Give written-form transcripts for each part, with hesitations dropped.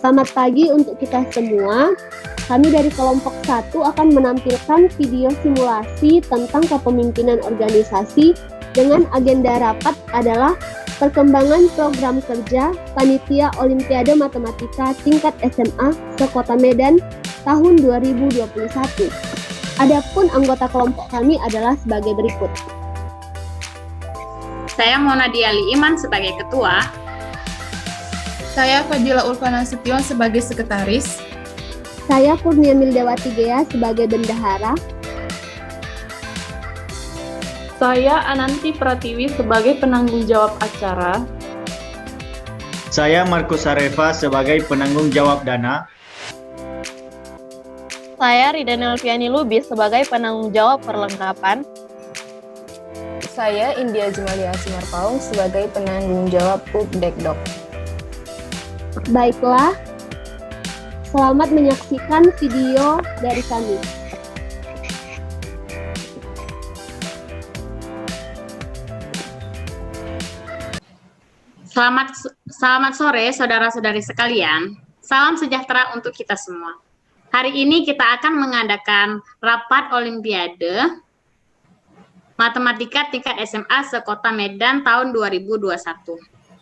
Selamat pagi untuk kita semua. Kami dari kelompok 1 akan menampilkan video simulasi tentang kepemimpinan organisasi dengan agenda rapat adalah perkembangan program kerja Panitia Olimpiade Matematika tingkat SMA Sekota Medan tahun 2021. Adapun anggota kelompok kami adalah sebagai berikut. Saya Mona Diali Iman sebagai ketua. Saya Fadila Ulfana Sution sebagai sekretaris. Saya Kurnia Mildawati Gea sebagai bendahara. Saya Ananti Pratiwi sebagai penanggung jawab acara. Saya Markus Areva sebagai penanggung jawab dana. Saya Ridana Alfiani Lubis sebagai penanggung jawab perlengkapan. Saya India Jumalia Simarpaung sebagai penanggung jawab Updekdok. Baiklah, selamat menyaksikan video dari kami. Selamat sore saudara-saudari sekalian. Salam sejahtera untuk kita semua. Hari ini kita akan mengadakan rapat Olimpiade Matematika tingkat SMA Sekota Medan tahun 2021.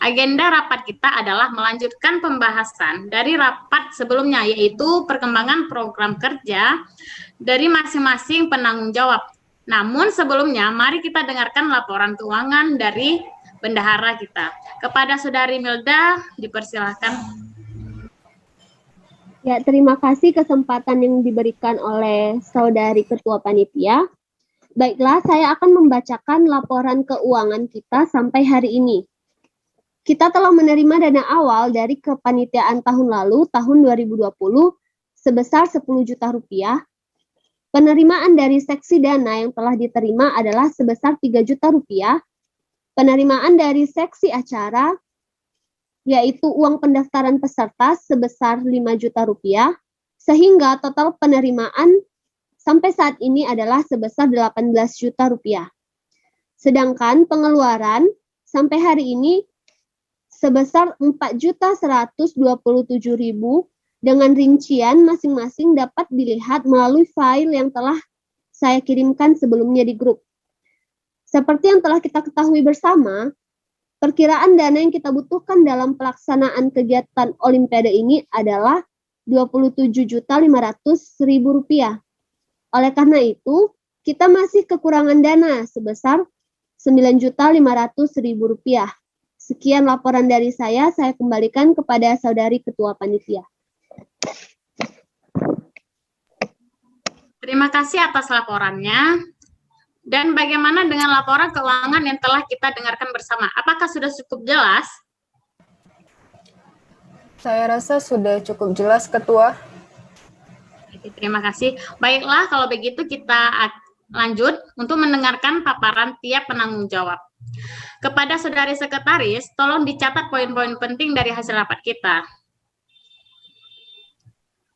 Agenda rapat kita adalah melanjutkan pembahasan dari rapat sebelumnya, yaitu perkembangan program kerja dari masing-masing penanggung jawab. Namun sebelumnya, mari kita dengarkan laporan keuangan dari bendahara kita. Kepada Saudari Milda, dipersilahkan. Ya, terima kasih kesempatan yang diberikan oleh Saudari Ketua Panitia. Baiklah, saya akan membacakan laporan keuangan kita sampai hari ini. Kita telah menerima dana awal dari kepanitiaan tahun lalu, tahun 2020, sebesar 10 juta rupiah. Penerimaan dari seksi dana yang telah diterima adalah sebesar 3 juta rupiah. Penerimaan dari seksi acara, yaitu uang pendaftaran peserta sebesar 5 juta rupiah, sehingga total penerimaan sampai saat ini adalah sebesar 18 juta rupiah. Sedangkan pengeluaran sampai hari ini sebesar 4.127.000 dengan rincian masing-masing dapat dilihat melalui file yang telah saya kirimkan sebelumnya di grup. Seperti yang telah kita ketahui bersama, perkiraan dana yang kita butuhkan dalam pelaksanaan kegiatan Olimpiade ini adalah Rp27.500.000. Oleh karena itu, kita masih kekurangan dana sebesar Rp9.500.000. Sekian laporan dari saya kembalikan kepada Saudari Ketua Panitia. Terima kasih atas laporannya. Dan bagaimana dengan laporan keuangan yang telah kita dengarkan bersama? Apakah sudah cukup jelas? Saya rasa sudah cukup jelas, Ketua. Terima kasih. Baiklah, kalau begitu kita lanjut untuk mendengarkan paparan tiap penanggung jawab. Kepada Saudari Sekretaris, tolong dicatat poin-poin penting dari hasil rapat kita.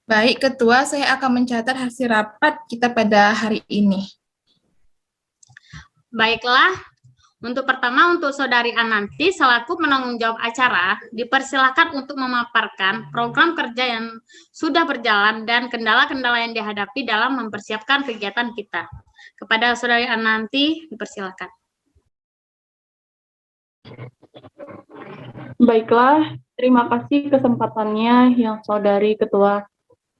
Baik, Ketua, saya akan mencatat hasil rapat kita pada hari ini. Baiklah, untuk Saudari Ananti selaku penanggung jawab acara, dipersilakan untuk memaparkan program kerja yang sudah berjalan dan kendala-kendala yang dihadapi dalam mempersiapkan kegiatan kita. Kepada Saudari Ananti, dipersilakan. Baiklah, terima kasih kesempatannya yang Saudari Ketua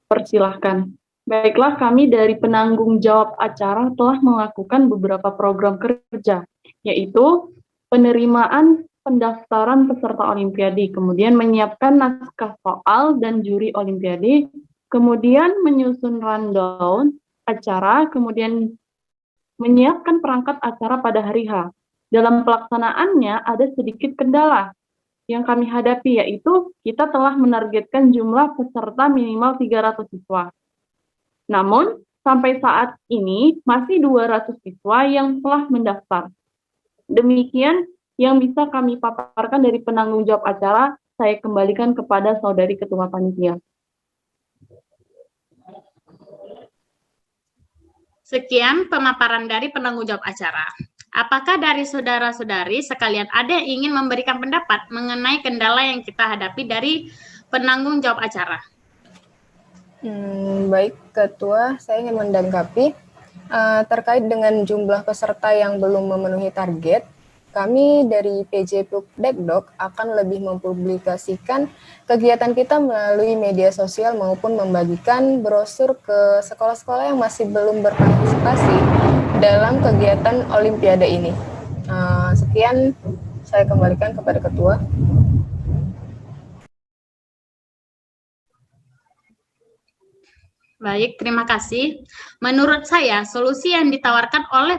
persilahkan. Baiklah, kami dari penanggung jawab acara telah melakukan beberapa program kerja, yaitu penerimaan pendaftaran peserta Olimpiade, kemudian menyiapkan naskah soal dan juri Olimpiade, kemudian menyusun rundown acara, kemudian menyiapkan perangkat acara pada hari H. Dalam pelaksanaannya ada sedikit kendala yang kami hadapi, yaitu kita telah menargetkan jumlah peserta minimal 300 siswa. Namun, sampai saat ini masih 200 siswa yang telah mendaftar. Demikian yang bisa kami paparkan dari penanggung jawab acara. Saya kembalikan kepada Saudari Ketua Panitia. Sekian pemaparan dari penanggung jawab acara. Apakah dari saudara-saudari sekalian ada yang ingin memberikan pendapat mengenai kendala yang kita hadapi dari penanggung jawab acara. Baik, Ketua, saya ingin menanggapi terkait dengan jumlah peserta yang belum memenuhi target. Kami dari PJ Pupdekdok akan lebih mempublikasikan kegiatan kita melalui media sosial maupun membagikan brosur ke sekolah-sekolah yang masih belum berpartisipasi dalam kegiatan Olimpiade ini. Sekian, saya kembalikan kepada Ketua. Baik, terima kasih. Menurut saya, solusi yang ditawarkan oleh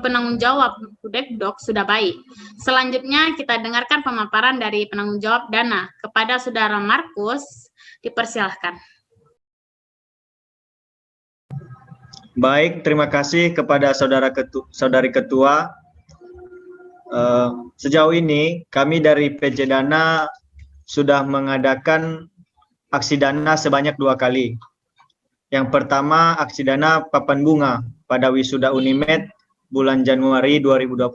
penanggung jawab Pupdekdok sudah baik. Selanjutnya kita dengarkan pemaparan dari penanggung jawab dana. Kepada Saudara Markus, dipersilahkan. Baik, terima kasih kepada Saudari Ketua. Sejauh ini kami dari PJ Dana sudah mengadakan aksi dana sebanyak 2 kali. Yang pertama, aksi dana papan bunga pada wisuda Unimed bulan Januari 2021.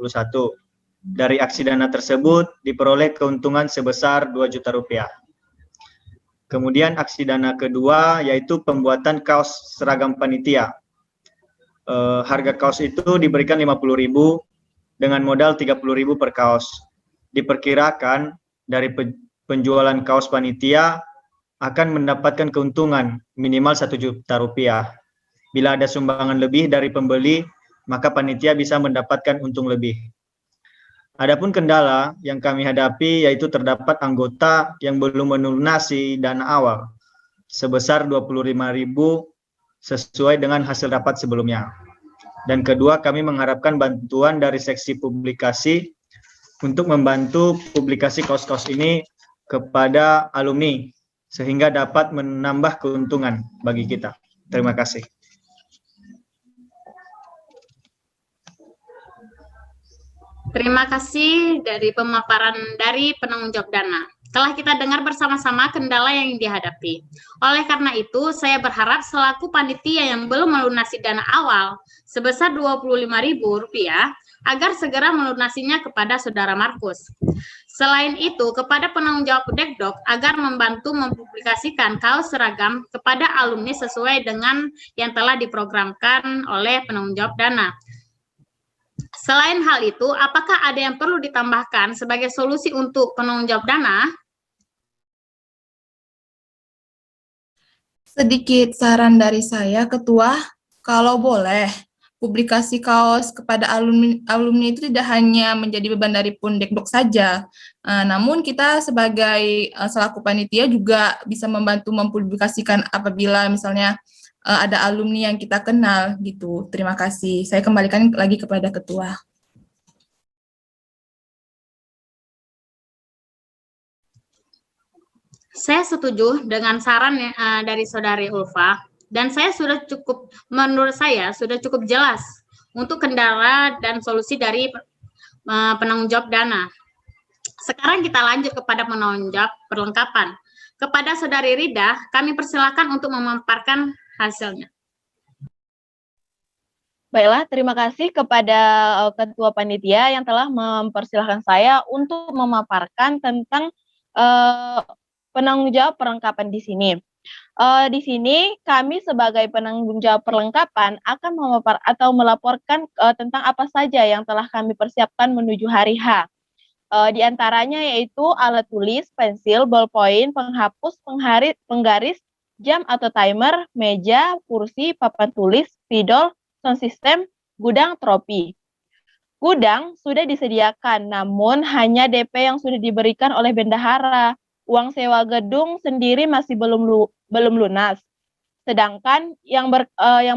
Dari aksi dana tersebut diperoleh keuntungan sebesar 2 juta rupiah. Kemudian aksi dana kedua yaitu pembuatan kaos seragam panitia. Harga kaos itu diberikan 50.000 dengan modal 30.000 per kaos. Diperkirakan dari penjualan kaos panitia akan mendapatkan keuntungan minimal 1 juta rupiah. Bila ada sumbangan lebih dari pembeli, maka panitia bisa mendapatkan untung lebih. Adapun kendala yang kami hadapi yaitu terdapat anggota yang belum melunasi dana awal sebesar 25.000 sesuai dengan hasil rapat sebelumnya. Dan kedua, kami mengharapkan bantuan dari seksi publikasi untuk membantu publikasi kaos-kaos ini kepada alumni sehingga dapat menambah keuntungan bagi kita. Terima kasih. Terima kasih dari pemaparan dari penanggung jawab dana. Telah kita dengar bersama-sama kendala yang dihadapi. Oleh karena itu, saya berharap selaku panitia yang belum melunasi dana awal sebesar Rp25.000 agar segera melunasinya kepada Saudara Markus. Selain itu, kepada penanggung jawab Pupdekdok agar membantu mempublikasikan kaos seragam kepada alumni sesuai dengan yang telah diprogramkan oleh penanggung jawab dana. Selain hal itu, apakah ada yang perlu ditambahkan sebagai solusi untuk penanggung jawab dana? Sedikit saran dari saya, Ketua, kalau boleh, publikasi kaos kepada alumni itu tidak hanya menjadi beban dari Pupdekdok saja, namun kita sebagai selaku panitia juga bisa membantu mempublikasikan apabila misalnya ada alumni yang kita kenal gitu. Terima kasih. Saya kembalikan lagi kepada Ketua. Saya setuju dengan saran dari Saudari Ulfa, dan menurut saya sudah cukup jelas untuk kendala dan solusi dari penanggung jawab dana. Sekarang kita lanjut kepada penanggung jawab perlengkapan. Kepada Saudari Rida, kami persilakan untuk memaparkan hasilnya. Baiklah, terima kasih kepada Ketua Panitia yang telah mempersilahkan saya untuk memaparkan tentang penanggung jawab perlengkapan di sini. Di sini kami sebagai penanggung jawab perlengkapan akan melaporkan tentang apa saja yang telah kami persiapkan menuju hari H. Di antaranya yaitu alat tulis, pensil, ballpoint, penghapus, penggaris, jam atau timer, meja, kursi, papan tulis, spidol, sound system, gudang, tropi. Gudang sudah disediakan, namun hanya DP yang sudah diberikan oleh bendahara. Uang sewa gedung sendiri masih belum lunas. Sedangkan yang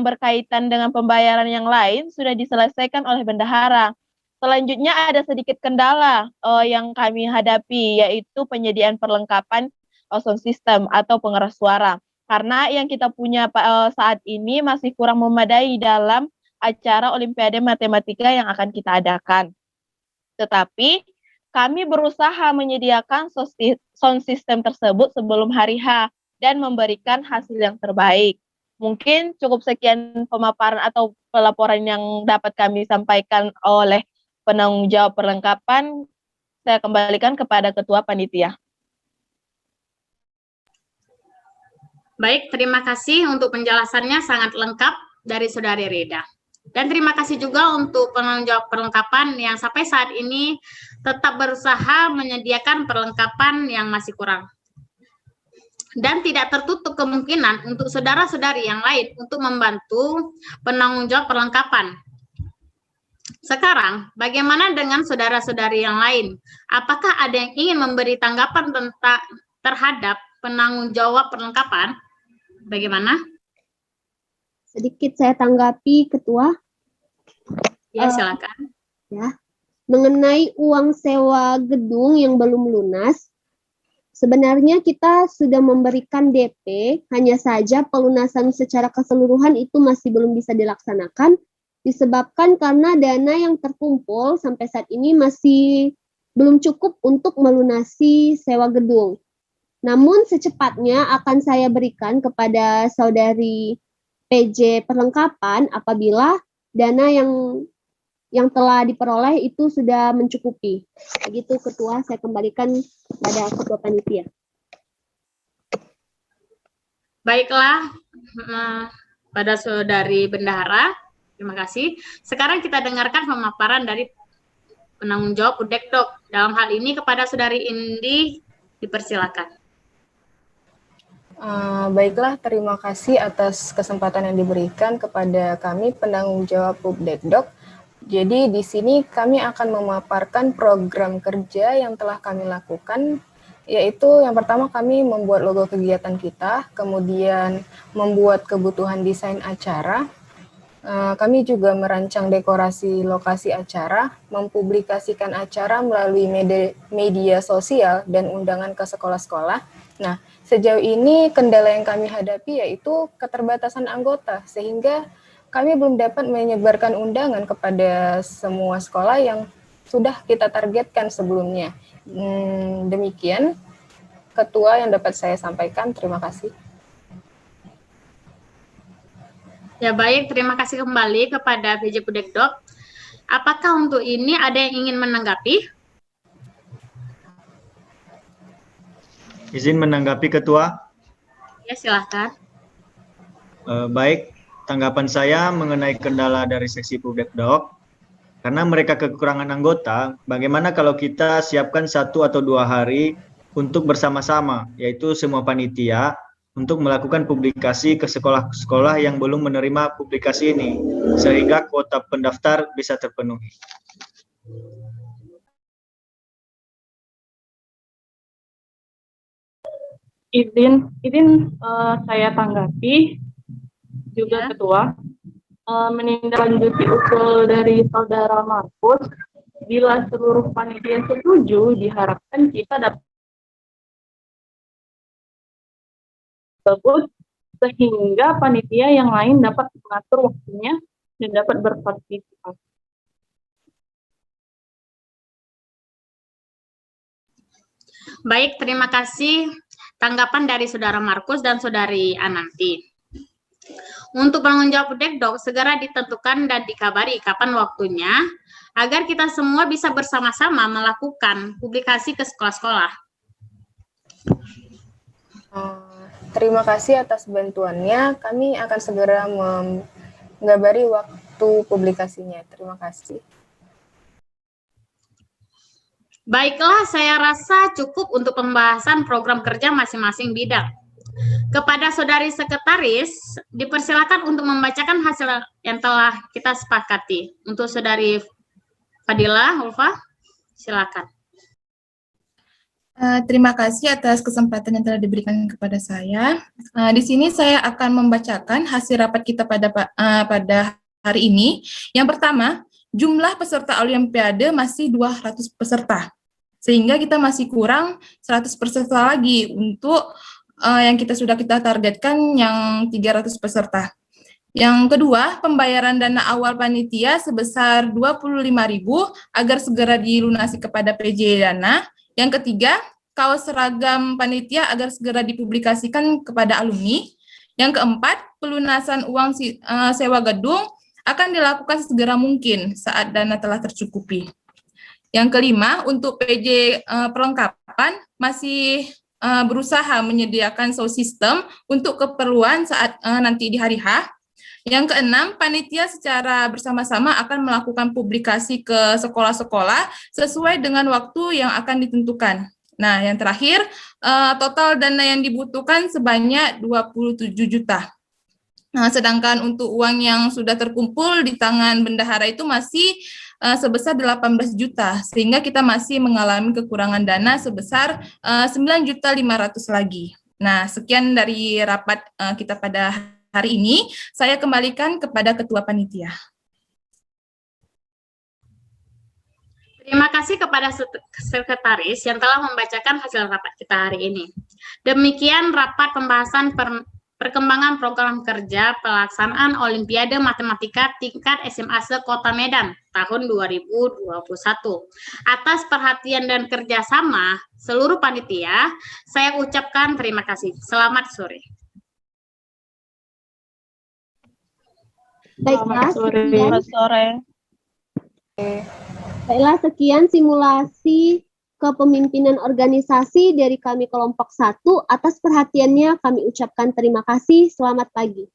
berkaitan dengan pembayaran yang lain sudah diselesaikan oleh bendahara. Selanjutnya ada sedikit kendala yang kami hadapi, yaitu penyediaan perlengkapan sound system atau pengeras suara. Karena yang kita punya saat ini masih kurang memadai dalam acara Olimpiade Matematika yang akan kita adakan. Tetapi kami berusaha menyediakan sound system tersebut sebelum hari H dan memberikan hasil yang terbaik. Mungkin cukup sekian pemaparan atau pelaporan yang dapat kami sampaikan oleh penanggung jawab perlengkapan. Saya kembalikan kepada Ketua Panitia. Baik, terima kasih untuk penjelasannya sangat lengkap dari Saudari Rida. Dan terima kasih juga untuk penanggung jawab perlengkapan yang sampai saat ini tetap berusaha menyediakan perlengkapan yang masih kurang. Dan tidak tertutup kemungkinan untuk saudara-saudari yang lain untuk membantu penanggung jawab perlengkapan. Sekarang, bagaimana dengan saudara-saudari yang lain? Apakah ada yang ingin memberi tanggapan terhadap penanggung jawab perlengkapan? Bagaimana? Sedikit saya tanggapi, Ketua. Ya, silakan. Ya, mengenai uang sewa gedung yang belum lunas, sebenarnya kita sudah memberikan DP, hanya saja pelunasan secara keseluruhan itu masih belum bisa dilaksanakan, disebabkan karena dana yang terkumpul sampai saat ini masih belum cukup untuk melunasi sewa gedung. Namun secepatnya akan saya berikan kepada saudari PJ perlengkapan apabila dana yang telah diperoleh itu sudah mencukupi. Begitu Ketua, saya kembalikan kepada Ketua Panitia. Baiklah, pada Saudari Bendahara, terima kasih. Sekarang kita dengarkan pemaparan dari penanggung jawab Pudekdok. Dalam hal ini kepada Saudari Indi, dipersilakan. Baiklah, terima kasih atas kesempatan yang diberikan kepada kami penanggung jawab Pudekdok. Jadi di sini kami akan memaparkan program kerja yang telah kami lakukan, yaitu yang pertama kami membuat logo kegiatan kita, kemudian membuat kebutuhan desain acara, kami juga merancang dekorasi lokasi acara, mempublikasikan acara melalui media sosial dan undangan ke sekolah-sekolah. Nah, sejauh ini kendala yang kami hadapi yaitu keterbatasan anggota, sehingga kami belum dapat menyebarkan undangan kepada semua sekolah yang sudah kita targetkan sebelumnya. Demikian, Ketua, yang dapat saya sampaikan. Terima kasih. Ya baik, terima kasih kembali kepada PJ Pudekdok. Apakah untuk ini ada yang ingin menanggapi? Izin menanggapi Ketua. Ya, silahkan. Baik, tanggapan saya mengenai kendala dari seksi Pudekdok, karena mereka kekurangan anggota, bagaimana kalau kita siapkan 1 atau 2 hari untuk bersama-sama, yaitu semua panitia, untuk melakukan publikasi ke sekolah-sekolah yang belum menerima publikasi ini, sehingga kuota pendaftar bisa terpenuhi. Izin saya tanggapi juga, Ketua. Menindaklanjuti usul dari Saudara Markus, bila seluruh panitia setuju, diharapkan kita dapat tersebut sehingga panitia yang lain dapat mengatur waktunya dan dapat berpartisipasi. Baik, terima kasih tanggapan dari Saudara Markus dan Saudari Ananti. Untuk penanggung jawab Pudekdok, segera ditentukan dan dikabari kapan waktunya, agar kita semua bisa bersama-sama melakukan publikasi ke sekolah-sekolah. Terima kasih atas bantuannya. Kami akan segera mengabari waktu publikasinya. Terima kasih. Baiklah, saya rasa cukup untuk pembahasan program kerja masing-masing bidang. Kepada Saudari Sekretaris, dipersilakan untuk membacakan hasil yang telah kita sepakati. Untuk Saudari Fadila, Ulfa, silakan. Terima kasih atas kesempatan yang telah diberikan kepada saya. Di sini saya akan membacakan hasil rapat kita pada hari ini. Yang pertama, jumlah peserta Olimpiade masih 200 peserta, sehingga kita masih kurang 100 peserta lagi untuk yang kita targetkan yang 300 peserta. Yang kedua, pembayaran dana awal panitia sebesar 25.000 agar segera dilunasi kepada PJ Dana. Yang ketiga, kaos seragam panitia agar segera dipublikasikan kepada alumni. Yang keempat, pelunasan uang sewa gedung akan dilakukan segera mungkin saat dana telah tercukupi. Yang kelima, untuk PJ perlengkapan masih berusaha menyediakan sound system untuk keperluan saat nanti di hari H. Yang keenam, panitia secara bersama-sama akan melakukan publikasi ke sekolah-sekolah sesuai dengan waktu yang akan ditentukan. Nah, yang terakhir, total dana yang dibutuhkan sebanyak 27 juta. Nah, sedangkan untuk uang yang sudah terkumpul di tangan bendahara itu masih sebesar 18 juta, sehingga kita masih mengalami kekurangan dana sebesar 9.500.000 lagi. Nah, sekian dari rapat kita pada hari ini. Saya kembalikan kepada Ketua Panitia. Terima kasih kepada Sekretaris yang telah membacakan hasil rapat kita hari ini. Demikian rapat pembahasan perkembangan program kerja pelaksanaan Olimpiade Matematika tingkat SMA se-Kota Medan tahun 2021. Atas perhatian dan kerjasama seluruh panitia, saya ucapkan terima kasih. Selamat sore. Baiklah, Selamat sore. Baiklah, sekian simulasi kepemimpinan organisasi dari kami kelompok 1. Atas perhatiannya kami ucapkan terima kasih. Selamat pagi.